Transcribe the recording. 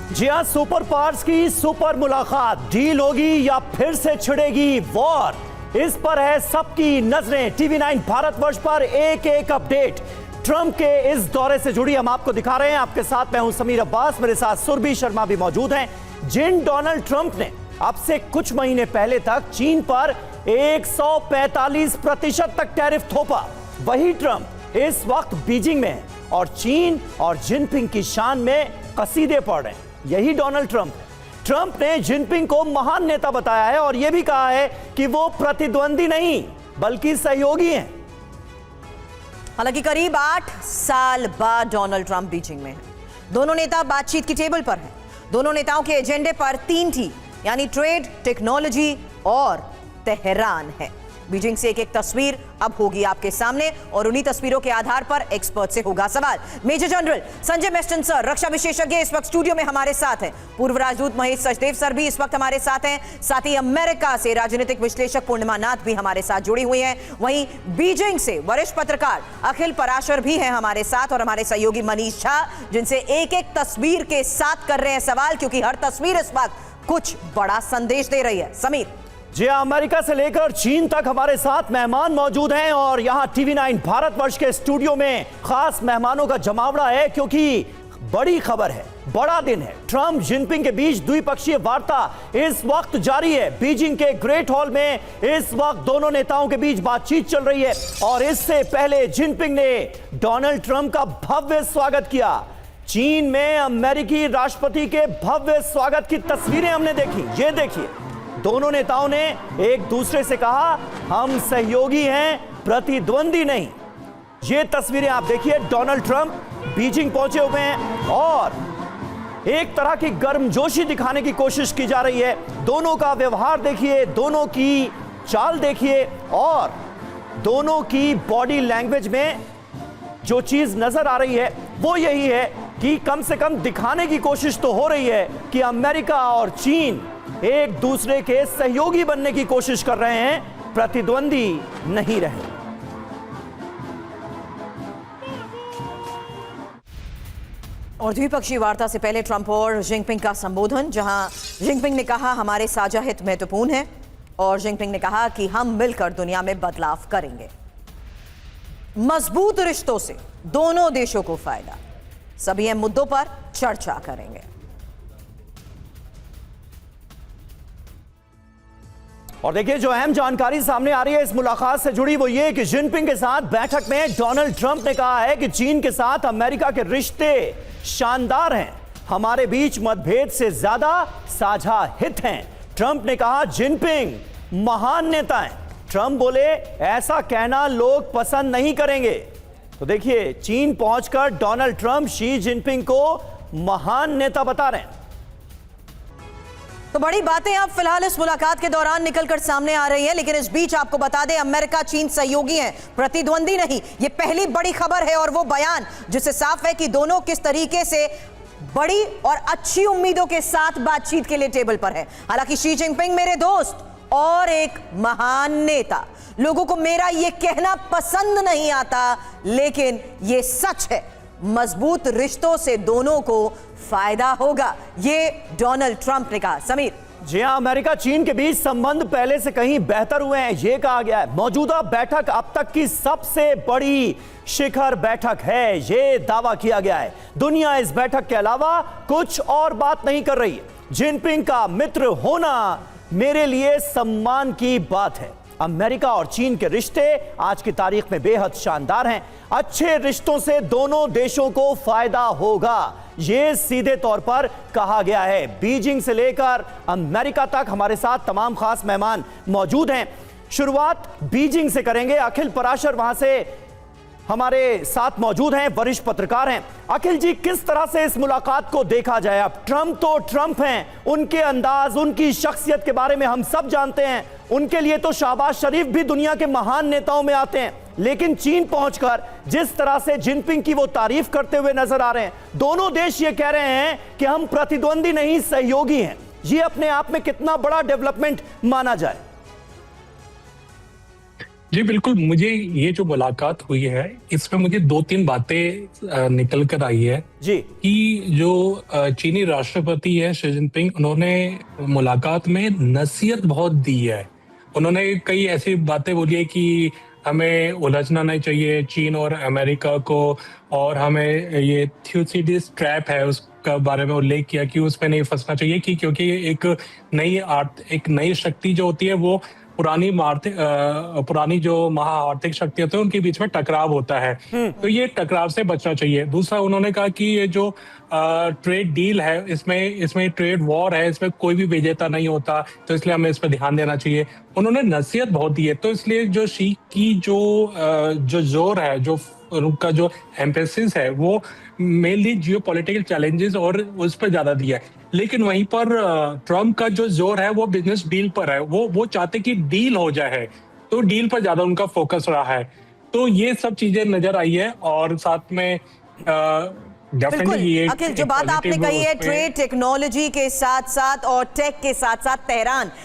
जी हाँ, super powers की super मुलाकात, डील होगी या फिर से छिड़ेगी वॉर, इस पर है सबकी नजरें। टीवी9 भारतवर्ष पर एक एक अपडेट ट्रंप के इस दौरे से जुड़ी हम आपको दिखा रहे हैं। आपके साथ मैं हूं समीर अब्बास, मेरे साथ सुरभि शर्मा भी मौजूद हैं। जिन डोनाल्ड ट्रंप ने अब से कुछ महीने पहले तक चीन पर 145% तक टैरिफ थोपा, वही ट्रंप इस वक्त बीजिंग में है और चीन और जिनपिंग की शान में कसीदे पड़ रहे हैं। यही डोनाल्ड ट्रंप ने जिनपिंग को महान नेता बताया है और यह भी कहा है कि वो प्रतिद्वंदी नहीं बल्कि सहयोगी हैं। हालांकि करीब 8 साल बाद डोनाल्ड ट्रंप बीजिंग में हैं। दोनों नेता बातचीत की टेबल पर हैं। दोनों नेताओं के एजेंडे पर 3 T यानी ट्रेड, टेक्नोलॉजी और तेहरान है। बीजिंग से एक एक तस्वीर अब होगी आपके सामने और उन्हीं तस्वीरों के आधार पर एक्सपर्ट से होगा सवाल। Major general Sanjay Meston sir, रक्षा विशेषज्ञ, इस वक्त स्टूडियो में हमारे साथ हैं। पूर्व राजदूत महेश सचदेव सर भी इस वक्त हमारे साथ हैं। साथ ही अमेरिका से राजनीतिक विश्लेषक पूर्णिमा नाथ भी हमारे साथ जुड़ी हुई हैं। वहीं बीजिंग से वरिष्ठ पत्रकार अखिल पराशर भी हैं हमारे साथ और हमारे सहयोगी मनीष झा, जिनसे एक एक तस्वीर के साथ कर रहे हैं सवाल, क्योंकि हर तस्वीर इस वक्त कुछ बड़ा संदेश दे रही है। समीर जी, अमेरिका से लेकर चीन तक हमारे साथ मेहमान मौजूद हैं और यहां टीवी9 भारतवर्ष के स्टूडियो में खास मेहमानों का जमावड़ा है, क्योंकि बड़ी खबर है, बड़ा दिन है। ट्रंप जिनपिंग के बीच द्विपक्षीय वार्ता इस वक्त जारी है। बीजिंग के ग्रेट हॉल में इस वक्त दोनों नेताओं के बीच बातचीत चल रही है और इससे पहले जिनपिंग ने डोनाल्ड ट्रंप का भव्य स्वागत किया। चीन में अमेरिकी राष्ट्रपति के भव्य स्वागत की तस्वीरें हमने देखी। ये देखिए, दोनों नेताओं ने एक दूसरे से कहा हम सहयोगी हैं, प्रतिद्वंदी नहीं। ये तस्वीरें आप देखिए, डोनाल्ड ट्रंप बीजिंग पहुंचे हुए हैं और एक तरह की गर्मजोशी दिखाने की कोशिश की जा रही है। दोनों का व्यवहार देखिए, दोनों की चाल देखिए और दोनों की बॉडी लैंग्वेज में जो चीज नजर आ रही है वो यही है कि कम से कम दिखाने की कोशिश तो हो रही है कि अमेरिका और चीन एक दूसरे के सहयोगी बनने की कोशिश कर रहे हैं, प्रतिद्वंदी नहीं रहे। और द्विपक्षीय वार्ता से पहले ट्रंप और जिनपिंग का संबोधन, जहां जिनपिंग ने कहा हमारे साझा हित महत्वपूर्ण है और जिनपिंग ने कहा कि हम मिलकर दुनिया में बदलाव करेंगे। मजबूत रिश्तों से दोनों देशों को फायदा, सभी अहम मुद्दों पर चर्चा करेंगे। और देखिए, जो अहम जानकारी सामने आ रही है इस मुलाकात से जुड़ी वो ये कि जिनपिंग के साथ बैठक में डोनाल्ड ट्रंप ने कहा है कि चीन के साथ अमेरिका के रिश्ते शानदार हैं, हमारे बीच मतभेद से ज्यादा साझा हित हैं। ट्रंप ने कहा जिनपिंग महान नेता हैं। ट्रंप बोले ऐसा कहना लोग पसंद नहीं करेंगे। तो देखिए, चीन पहुंचकर डोनाल्ड ट्रंप शी जिनपिंग को महान नेता बता रहे हैं। तो बड़ी बातें अब फिलहाल इस मुलाकात के दौरान निकलकर सामने आ रही हैं, लेकिन इस बीच आपको बता दें अमेरिका चीन सहयोगी हैं, प्रतिद्वंदी नहीं। ये पहली बड़ी खबर है और वो बयान जिससे साफ है कि दोनों किस तरीके से बड़ी और अच्छी उम्मीदों के साथ बातचीत के लिए टेबल पर है। हालांकि शी जिनपिंग मेरे दोस्त और एक महान नेता, लोगों को मेरा ये कहना पसंद नहीं आता लेकिन ये सच है, मजबूत रिश्तों से दोनों को फायदा होगा, ये डोनाल्ड ट्रंप ने कहा। समीर जी हां, अमेरिका चीन के बीच संबंध पहले से कहीं बेहतर हुए हैं, यह कहा गया है। मौजूदा बैठक अब तक की सबसे बड़ी शिखर बैठक है, यह दावा किया गया है। दुनिया इस बैठक के अलावा कुछ और बात नहीं कर रही है। जिनपिंग का मित्र होना मेरे लिए सम्मान की बात है। अमेरिका और चीन के रिश्ते आज की तारीख में बेहद शानदार हैं। अच्छे रिश्तों से दोनों देशों को फायदा होगा, यह सीधे तौर पर कहा गया है। बीजिंग से लेकर अमेरिका तक हमारे साथ तमाम खास मेहमान मौजूद हैं। शुरुआत बीजिंग से करेंगे। अखिल पराशर वहां से हमारे साथ मौजूद हैं, वरिष्ठ पत्रकार हैं। अखिल जी, किस तरह से इस मुलाकात को देखा जाए? अब ट्रंप तो ट्रंप हैं, उनके अंदाज, उनकी शख्सियत के बारे में हम सब जानते हैं। उनके लिए तो शहबाज शरीफ भी दुनिया के महान नेताओं में आते हैं, लेकिन चीन पहुंचकर जिस तरह से जिनपिंग की वो तारीफ करते हुए नजर आ रहे हैं, दोनों देश ये कह रहे हैं कि हम प्रतिद्वंदी नहीं सहयोगी हैं, ये अपने आप में कितना बड़ा डेवलपमेंट माना जाए? जी बिल्कुल, मुझे ये जो मुलाकात हुई है इसमें मुझे 2-3 बातें निकल कर आई है जी। कि जो चीनी राष्ट्रपति है शी जिनपिंग, उन्होंने मुलाकात में नसीहत बहुत दी है। उन्होंने कई ऐसी बातें बोली है कि हमें उलझना नहीं चाहिए चीन और अमेरिका को, और हमें ये थ्यूसिडिस ट्रैप है उसका बारे में उल्लेख किया कि उसमें नहीं फंसना चाहिए कि क्योंकि एक नई शक्ति जो होती है वो पुरानी जो महा आर्थिक शक्ति होती है उनके बीच में टकराव होता है, तो ये टकराव से बचना चाहिए। दूसरा, उन्होंने कहा कि ये जो ट्रेड डील है इसमें ट्रेड वॉर है, इसमें कोई भी विजेता नहीं होता, तो इसलिए हमें इस पर ध्यान देना चाहिए। उन्होंने नसीहत बहुत दी है, तो इसलिए जो शी की जो जोर है, जो उनका जो एम्फेसिस है वो मेनली जियोपॉलिटिकल चैलेंजेस और उस पर ज्यादा दिया है। लेकिन वहीं पर ट्रम्प का जो जोर है वो बिजनेस डील पर है, वो चाहते कि डील हो जाए, तो डील पर ज्यादा उनका फोकस रहा है। तो ये सब चीजें नजर आई है, और साथ में बिल्कुल अखिल, जो बात आपने कही है ट्रेड टेक्नोलॉजी के साथ साथ और टेक के साथ साथ तेहरान